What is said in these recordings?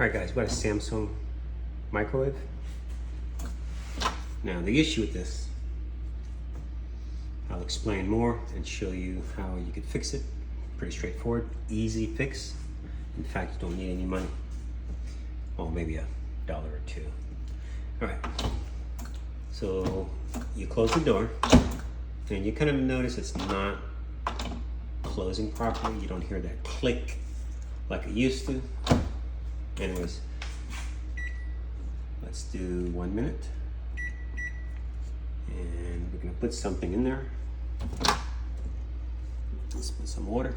Alright guys, we got a Samsung microwave. Now the issue with this, I'll explain more and show you how you can fix it. Pretty straightforward, easy fix. In fact, you don't need any money. Well, maybe $1 or $2. Alright, so you close the door and you kind of notice it's not closing properly. You don't hear that click like it used to. Anyways, let's do 1 minute. And we're gonna put something in there. Let's put some water.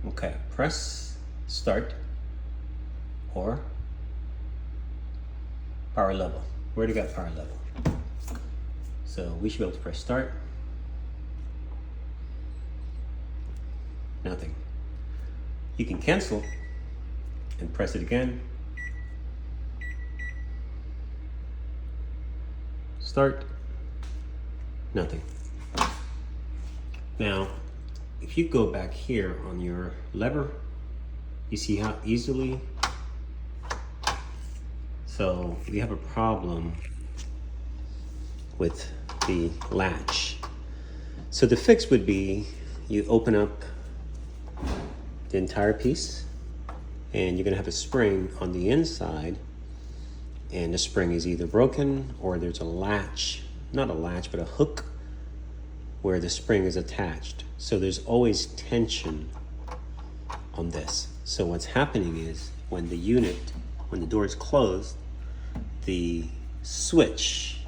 Okay, press start or power level. We already got power level. So we should be able to press start. Nothing. You can cancel and press it again. Start. Nothing. Now, if you go back here on your lever, you see how easily. So we have a problem with the latch. So the fix would be you open up the entire piece and you're gonna have a spring on the inside, and the spring is either broken or there's a latch, not a latch, but a hook where the spring is attached. So there's always tension on this. So what's happening is when the door is closed, the switch,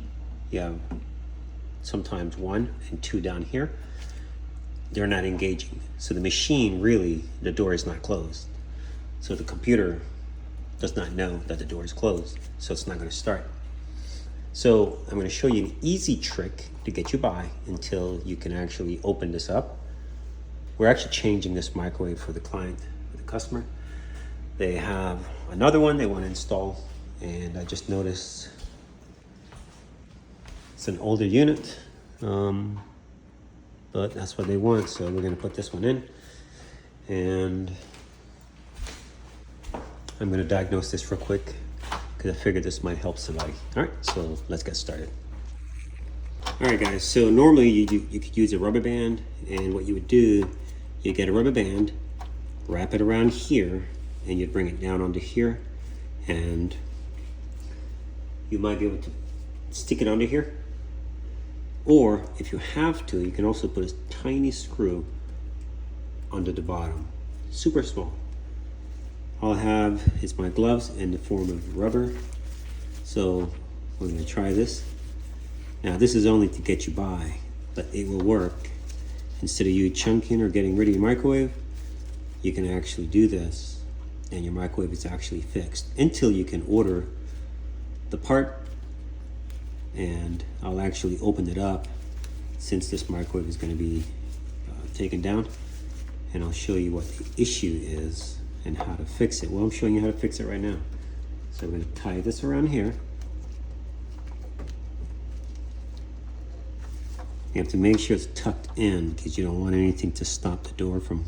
you have sometimes 1 and 2 down here, they're not engaging. So the machine really, the door is not closed. So the computer does not know that the door is closed, so it's not gonna start. So I'm gonna show you an easy trick to get you by until you can actually open this up. We're actually changing this microwave for the client, for the customer. They have another one they wanna install, and I just noticed it's an older unit. But that's what they want, so we're gonna put this one in, and I'm gonna diagnose this real quick because I figured this might help somebody. All right, so let's get started. All right, guys, so normally you could use a rubber band, and what you would do, you get a rubber band, wrap it around here, and you'd bring it down onto here, and you might be able to stick it under here. Or if you have to, you can also put a tiny screw under the bottom, super small. All I have is my gloves in the form of rubber. So we're gonna try this. Now this is only to get you by, but it will work. Instead of you chunking or getting rid of your microwave, you can actually do this and your microwave is actually fixed until you can order the part. And I'll actually open it up since this microwave is going to be taken down, and I'll show you what the issue is and how to fix it. Well, I'm showing you how to fix it right now. So I'm going to tie this around here. You have to make sure it's tucked in because you don't want anything to stop the door from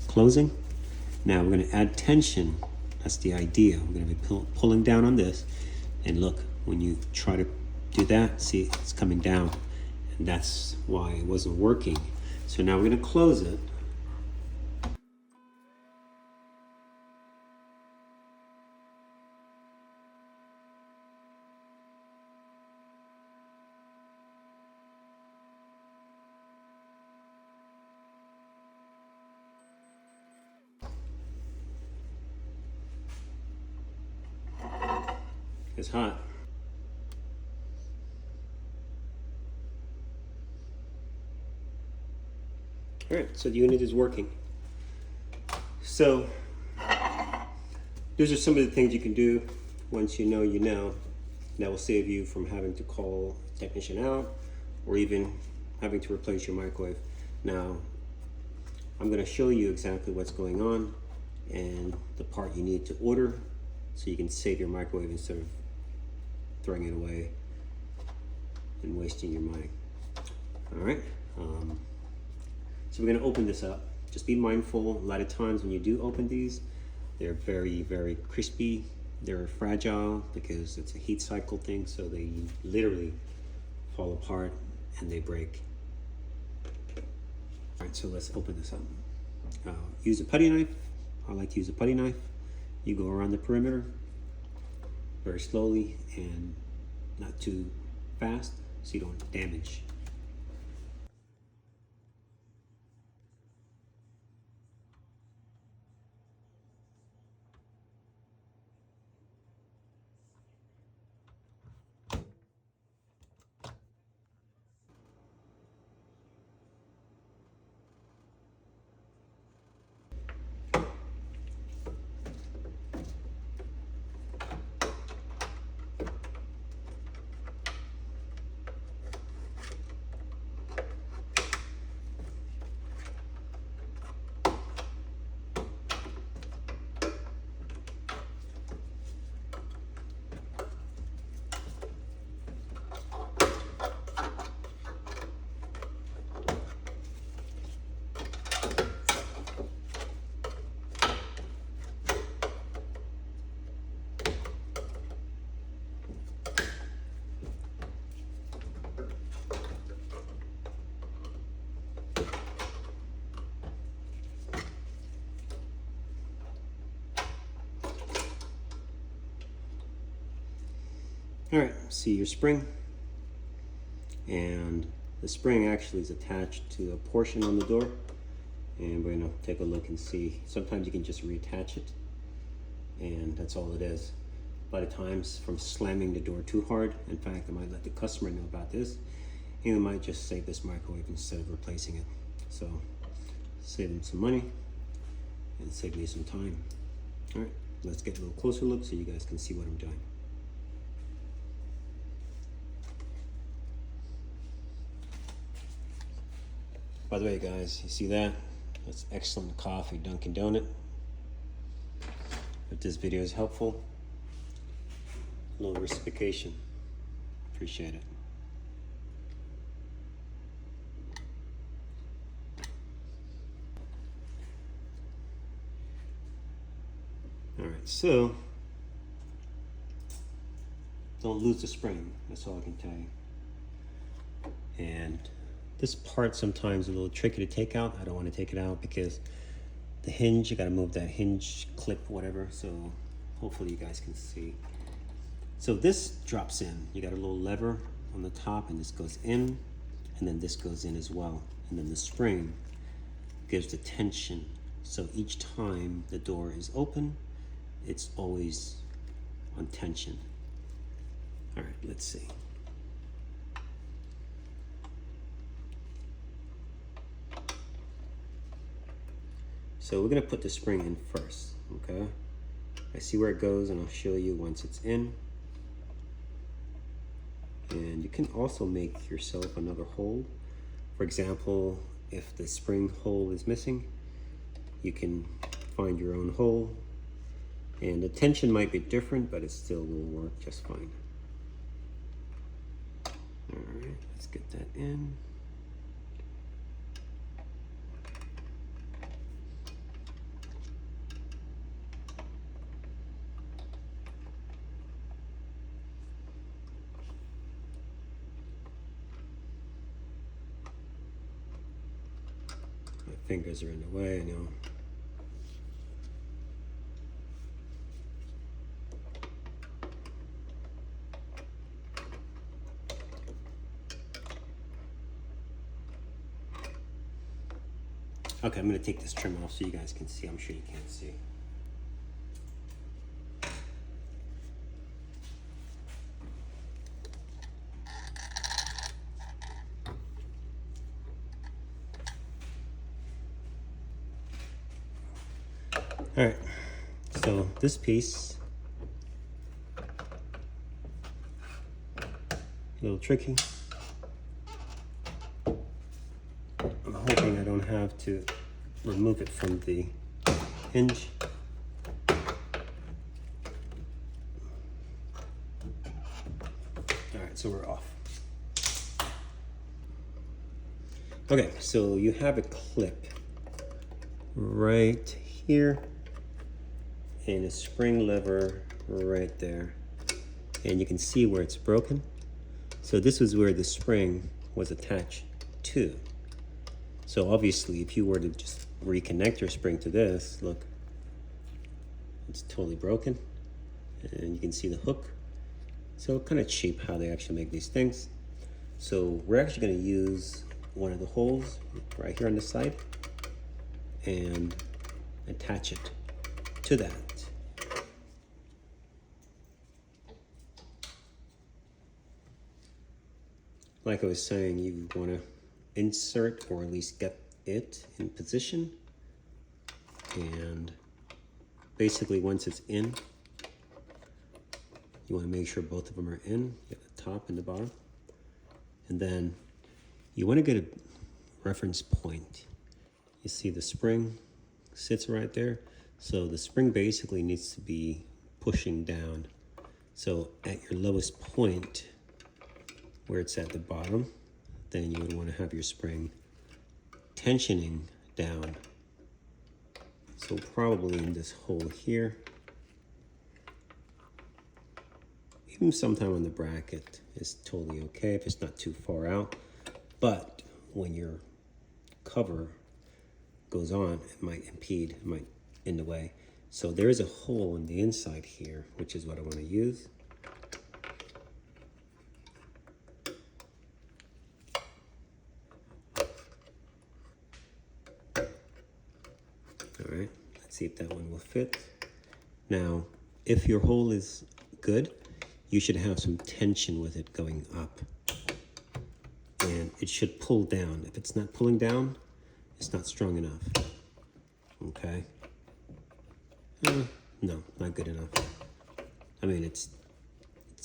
closing. Now we're going to add tension. That's the idea. We're going to be pulling down on this, and look, when you try to do that, see, it's coming down, and that's why it wasn't working. So now we're going to close it. It's hot. All right, so the unit is working. So those are some of the things you can do. Once you know, that will save you from having to call a technician out or even having to replace your microwave. Now, I'm gonna show you exactly what's going on and the part you need to order so you can save your microwave instead of throwing it away and wasting your money. All right. So we're gonna open this up. Just be mindful, a lot of times when you do open these, they're very, very crispy. They're fragile because it's a heat cycle thing, so they literally fall apart and they break. All right, so let's open this up. Use a putty knife. I like to use a putty knife. You go around the perimeter very slowly and not too fast so you don't damage. All right, see your spring, and the spring actually is attached to a portion on the door, and we're gonna take a look and see. Sometimes you can just reattach it, and that's all it is. A lot of times from slamming the door too hard, in fact, I might let the customer know about this, and we might just save this microwave instead of replacing it. So save them some money and save me some time. All right, let's get a little closer look so you guys can see what I'm doing. By the way, guys, you see that? That's excellent coffee, Dunkin' Donut. If this video is helpful, a little reciprocation. Appreciate it. All right, so don't lose the spring. That's all I can tell you. And this part sometimes is a little tricky to take out. I don't want to take it out because the hinge, you got to move that hinge clip, whatever. So hopefully you guys can see. So this drops in. You got a little lever on the top, and this goes in, and then this goes in as well. And then the spring gives the tension. So each time the door is open, it's always on tension. All right, let's see. So we're gonna put the spring in first, okay? I see where it goes, and I'll show you once it's in. And you can also make yourself another hole. For example, if the spring hole is missing, you can find your own hole. And the tension might be different, but it still will work just fine. All right, let's get that in. My fingers are in the way, I know. Okay, I'm gonna take this trim off so you guys can see. I'm sure you can't see. All right, so this piece, a little tricky. I'm hoping I don't have to remove it from the hinge. All right, so we're off. Okay, so you have a clip right here and a spring lever right there. And you can see where it's broken. So this was where the spring was attached to. So obviously if you were to just reconnect your spring to this, look, it's totally broken. And you can see the hook. So kind of cheap how they actually make these things. So we're actually going to use one of the holes right here on the side and attach it to that. Like I was saying, you want to insert or at least get it in position. And basically once it's in, you want to make sure both of them are in, at the top and the bottom. And then you want to get a reference point. You see the spring sits right there. So the spring basically needs to be pushing down. So at your lowest point, where it's at the bottom, then you would want to have your spring tensioning down. So probably in this hole here. Even sometime on the bracket is totally okay if it's not too far out. But when your cover goes on, it might impede, it might in the way. So there is a hole on the inside here, which is what I want to use. All right, let's see if that one will fit. Now, if your hole is good, you should have some tension with it going up. And it should pull down. If it's not pulling down, it's not strong enough. Okay? No, not good enough. I mean, it's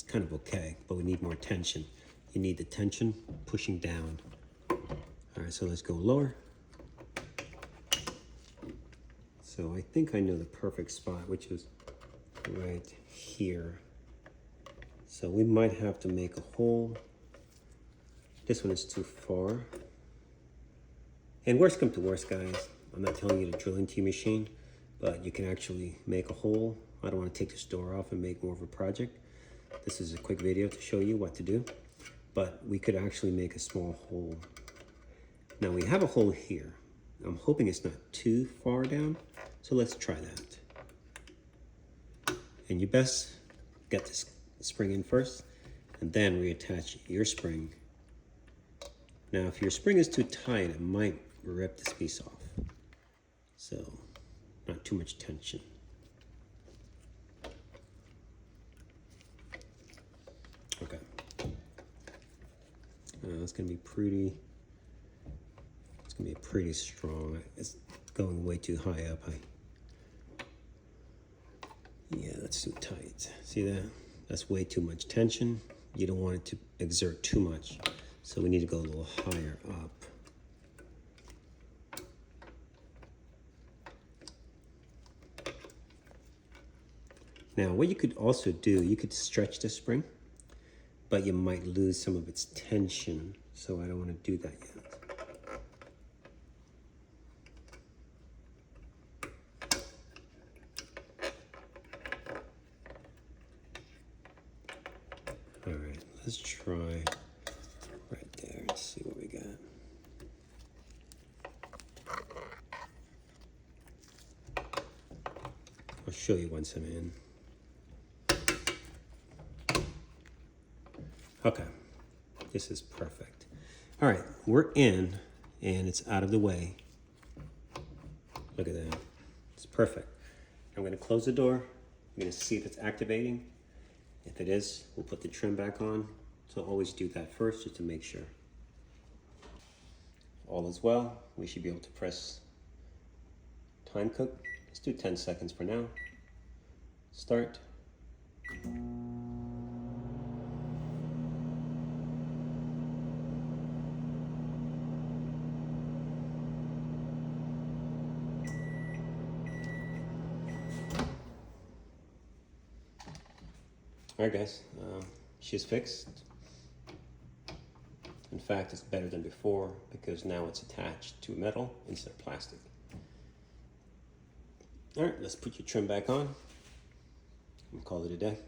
kind of okay, but we need more tension. You need the tension pushing down. All right, so let's go lower. So I think I know the perfect spot, which is right here. So we might have to make a hole. This one is too far. And worst come to worst, guys, I'm not telling you to drill into your machine, but you can actually make a hole. I don't want to take this door off and make more of a project. This is a quick video to show you what to do, but we could actually make a small hole. Now we have a hole here. I'm hoping it's not too far down, so let's try that. And you best get this spring in first, and then reattach your spring. Now, if your spring is too tight, it might rip this piece off. So, not too much tension. Okay. It's gonna be pretty. It's gonna be pretty strong. It's going way too high up. Yeah, that's too tight. See that? That's way too much tension. You don't want it to exert too much. So we need to go a little higher up. Now, what you could also do, you could stretch the spring, but you might lose some of its tension. So I don't want to do that yet. All right, let's try right there and see what we got. I'll show you once I'm in. Okay, this is perfect. All right, we're in and it's out of the way. Look at that, it's perfect. I'm gonna close the door. I'm gonna see if it's activating. If it is, we'll put the trim back on. So always do that first just to make sure. All is well. We should be able to press time cook. Let's do 10 seconds for now. Start. All right, guys, she's fixed and fact, it's better than before because now it's attached to metal instead of plastic. All right, let's put your trim back on and call it a day.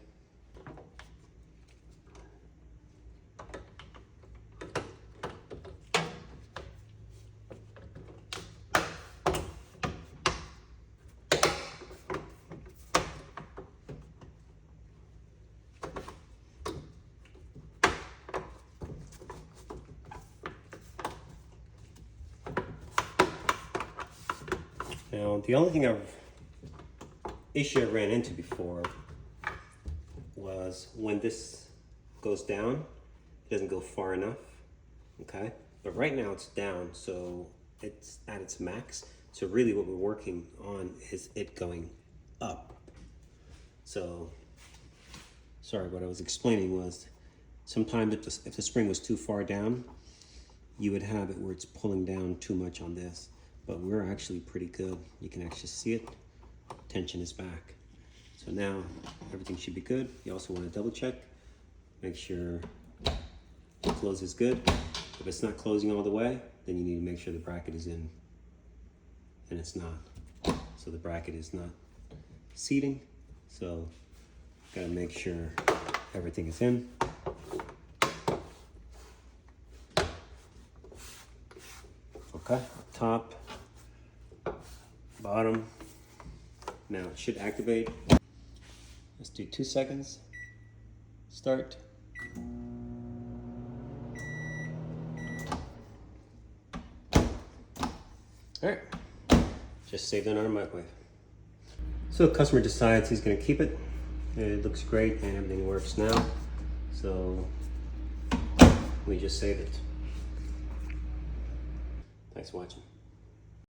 Now, the only issue I ran into before was when this goes down, it doesn't go far enough, okay? But right now it's down, so it's at its max. So really what we're working on is it going up. So, sorry, what I was explaining was sometimes if the spring was too far down, you would have it where it's pulling down too much on this. But we're actually pretty good. You can actually see it. Tension is back. So now everything should be good. You also want to double check. Make sure it closes good. If it's not closing all the way, then you need to make sure the bracket is in. And it's not. So the bracket is not seating. So gotta make sure everything is in. Okay, top, bottom. Now it should activate. Let's do 2 seconds. Start. All right, just save that on our microwave. So the customer decides he's gonna keep it. It looks great and everything works now. So we just save it. Thanks for watching.